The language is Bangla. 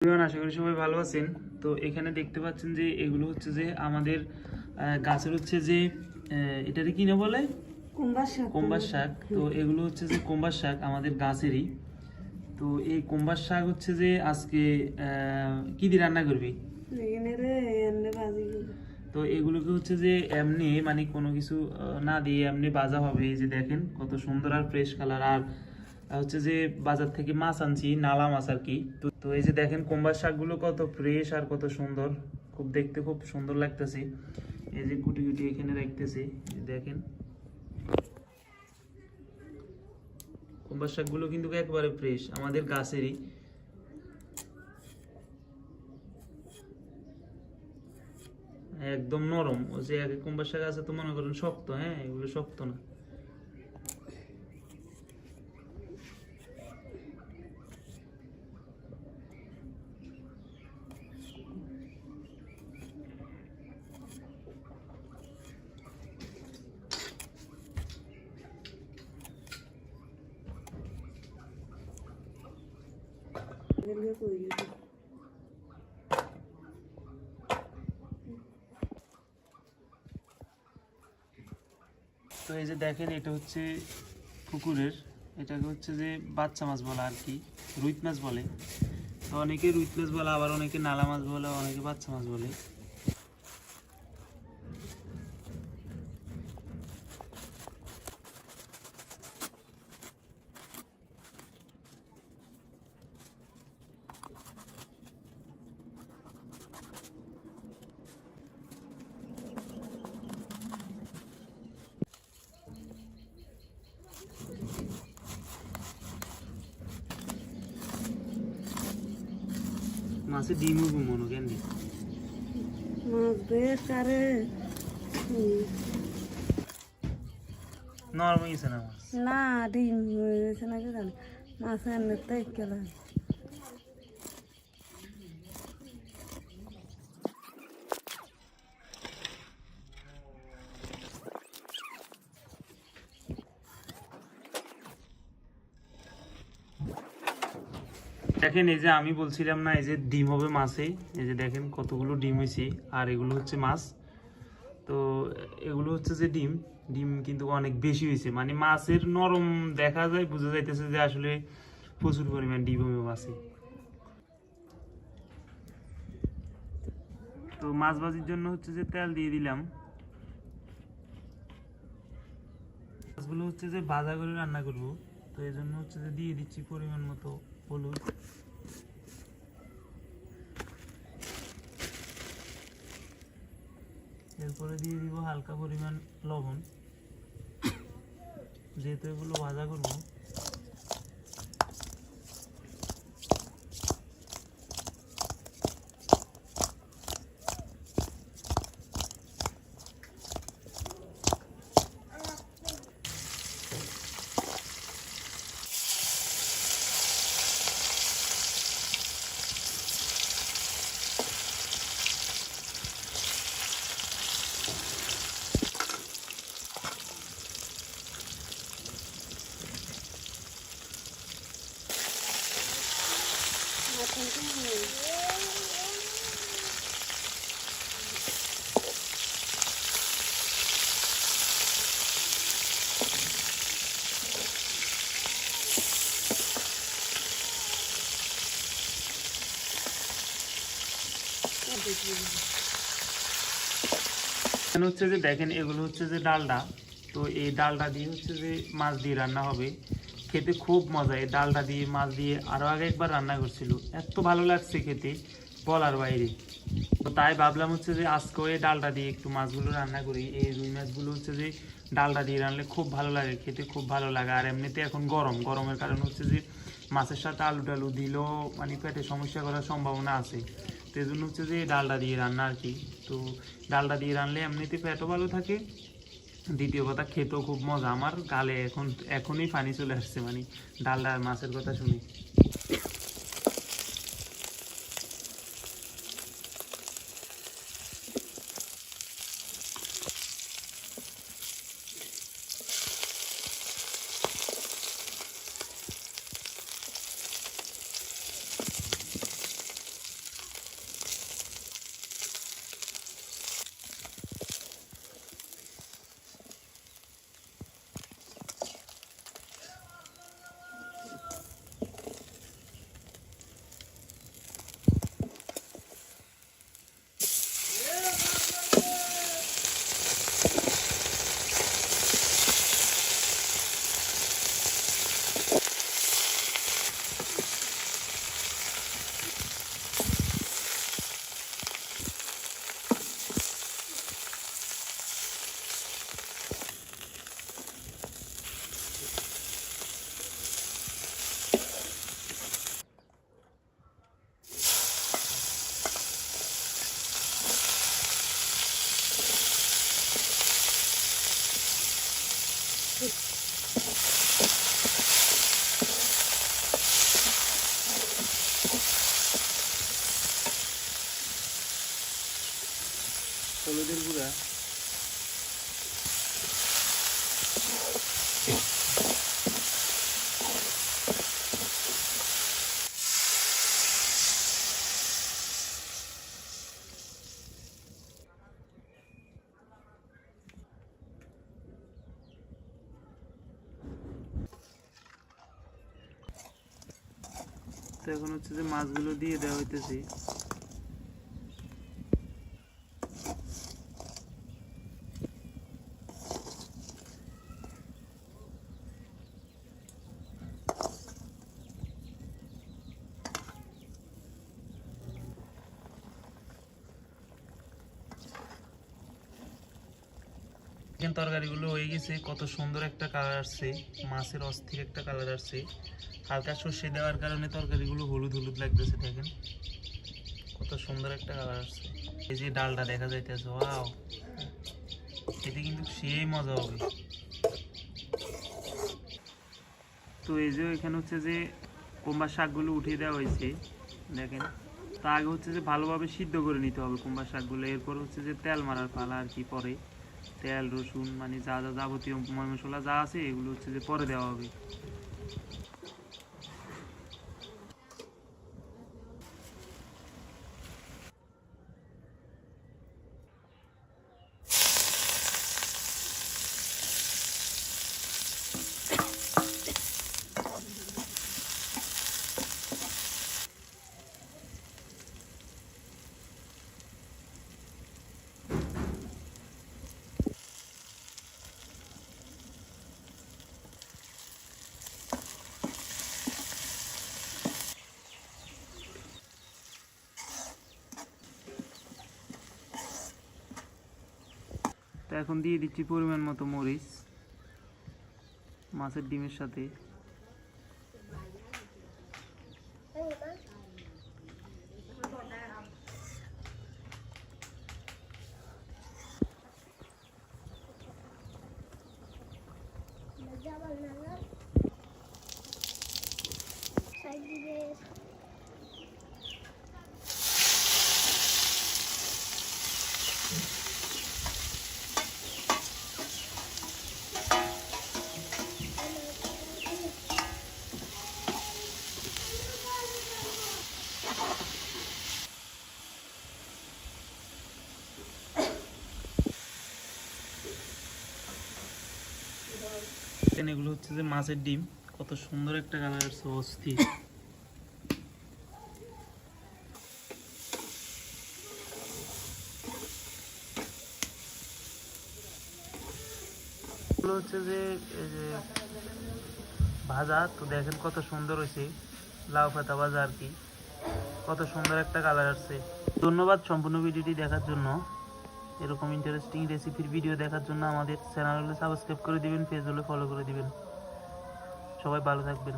আশা করি সবাই ভালো আছেন। তো এখানে দেখতে পাচ্ছেন যে এগুলো হচ্ছে যে আমাদের গাছের হচ্ছে যে এটাকে কি না বলে কুমড়ার শাক। তো এগুলো হচ্ছে যে কুমড়ার শাক আমাদের গাছেরই। তো এই কুমড়ার শাক হচ্ছে যে আজকে কি দিয়ে রান্না করবি? তো এগুলোকে হচ্ছে যে এমনি মানে কোনো কিছু না দিয়ে এমনি ভাজা হবে। এই যে দেখেন কত সুন্দর আর ফ্রেশ কালার। আর হচ্ছে যে বাজার থেকে মাছ আনছি, নালা মাছ আর কি। তো এই যে দেখেন কুমড়ার শাকগুলো কত ফ্রেশ আর কত সুন্দর, খুব দেখতে খুব সুন্দর লাগতেছে। এই যে কুটি কুটি এখানে রাখতেছি, দেখেন কুমড়ার শাকগুলো কিন্তু একেবারে ফ্রেশ আমাদের গাছেরই। একদম নরম। ওই যে এক কুমড়ার শাক আছে তো মনে করেন শক্ত, হ্যাঁ এগুলো শক্ত না। তো এই যে দেখেন এটা হচ্ছে পুকুরের, এটাকে হচ্ছে যে বাচ্চা মাছ বলে আর কি, রুই মাছ বলে। তো অনেকে রুই মাছ বলে, আবার অনেকে নালা মাছ বলে, অনেকে বাচ্চা মাছ বলে। মাছে ডিম হইব মনে কেন নরম হয়েছে না মাছ? না ডিম হয়েছে না কি জানি মাছ এনে তাই গেলাম। দেখেন এই যে আমি বলছিলাম না, এই যে ডিম হবে মাছে, এই যে দেখেন কতগুলো ডিম হয়েছে। আর এগুলো হচ্ছে মাছ। তো এগুলো হচ্ছে যে ডিম, ডিম কিন্তু অনেক বেশি হয়েছে, মানে মাছের নরম দেখা যায়, বোঝা যাইতেছে যে আসলে প্রচুর পরিমাণ ডিম হবে মাছে। তো মাছ ভাজির জন্য হচ্ছে যে তেল দিয়ে দিলাম। মাছগুলো হচ্ছে যে ভাজা করে রান্না করব, তো এই জন্য হচ্ছে যে দিয়ে দিচ্ছি পরিমাণ মতো হলুদ। এরপরে দিয়ে দিব হালকা পরিমাণ লবণ, যেহেতু এগুলো ভাজা করব। হচ্ছে যে দেখেন এগুলো হচ্ছে যে ডালডা। তো এই ডালডা দিয়ে হচ্ছে যে মাছ দিয়ে রান্না হবে, খেতে খুব মজা। এই ডালডা দিয়ে মাছ দিয়ে আরও আগে একবার রান্না করছিল, এত ভালো লাগছে খেতে বলার বাইরে। তো তাই ভাবলাম হচ্ছে যে আজকেও এই ডালডা দিয়ে একটু মাছগুলো রান্না করি। এই রুই মাছগুলো হচ্ছে যে ডালডা দিয়ে রান্নালে খুব ভালো লাগে, খেতে খুব ভালো লাগে। আর এমনিতে এখন গরমের কারণে হচ্ছে যে মাছের সাথে আলু টালু দিলেও মানে পেটে সমস্যা করার সম্ভাবনা আছে। তো এই জন্য হচ্ছে যে ডালডা দিয়ে রান্না আর কি। তো ডালডা দিয়ে রানলে এমনিতে পেটও ভালো থাকে, দ্বিতীয় কথা খেতেও খুব মজা। আমার গালে এখনই পানি চলে আসছে, মানে ডালডা মাছের কথা শুনে। হলুদের গুঁড়া, তো এখন হচ্ছে যে মাছগুলো দিয়ে দেওয়া হইতেছে। চিকেন তরকারিগুলো হয়ে গেছে, কত সুন্দর একটা কালার আসছে, মাছের অস্থির একটা কালার আসছে। হালকা সর্ষে দেওয়ার কারণে তরকারিগুলো হলুদ হলুদ লাগতেছে, দেখেন কত সুন্দর একটা কালার আসছে। এই যে ডালটা দেখা যাইতেছে, ওয়াও, এটা কিন্তু সেই মজা হবে। তো এই যে এখানে হচ্ছে যে কুমড়ার শাকগুলো উঠিয়ে দেওয়া হয়েছে, দেখেন। তা আগে হচ্ছে যে ভালোভাবে সিদ্ধ করে নিতে হবে কুমড়ার শাকগুলো, এরপর হচ্ছে যে তেল মারার পালা আর কি। পরে তেল, রসুন, মানে যা যা যাবতীয় মশলা যা আছে এগুলো হচ্ছে যে পরে দেওয়া হবে। তো এখন দিয়ে দিচ্ছি পরিমাণ মতো মরিচ মাছের ডিমের সাথে। এগুলো হচ্ছে যে মাছের ডিম, কত সুন্দর একটা কালার আসছে, অস্থির। এগুলো হচ্ছে যে ভাজা, তো দেখেন কত সুন্দর হয়েছে, লাউ পাতা ভাজা আর কি, কত সুন্দর একটা কালার আসছে। ধন্যবাদ সম্পূর্ণ ভিডিওটি দেখার জন্য। এরকম ইন্টারেস্টিং রেসিপির ভিডিও দেখার জন্য আমাদের চ্যানেল হলে সাবস্ক্রাইব করে দিবেন, পেজ হলে ফলো করে দিবেন। সবাই ভালো থাকবেন।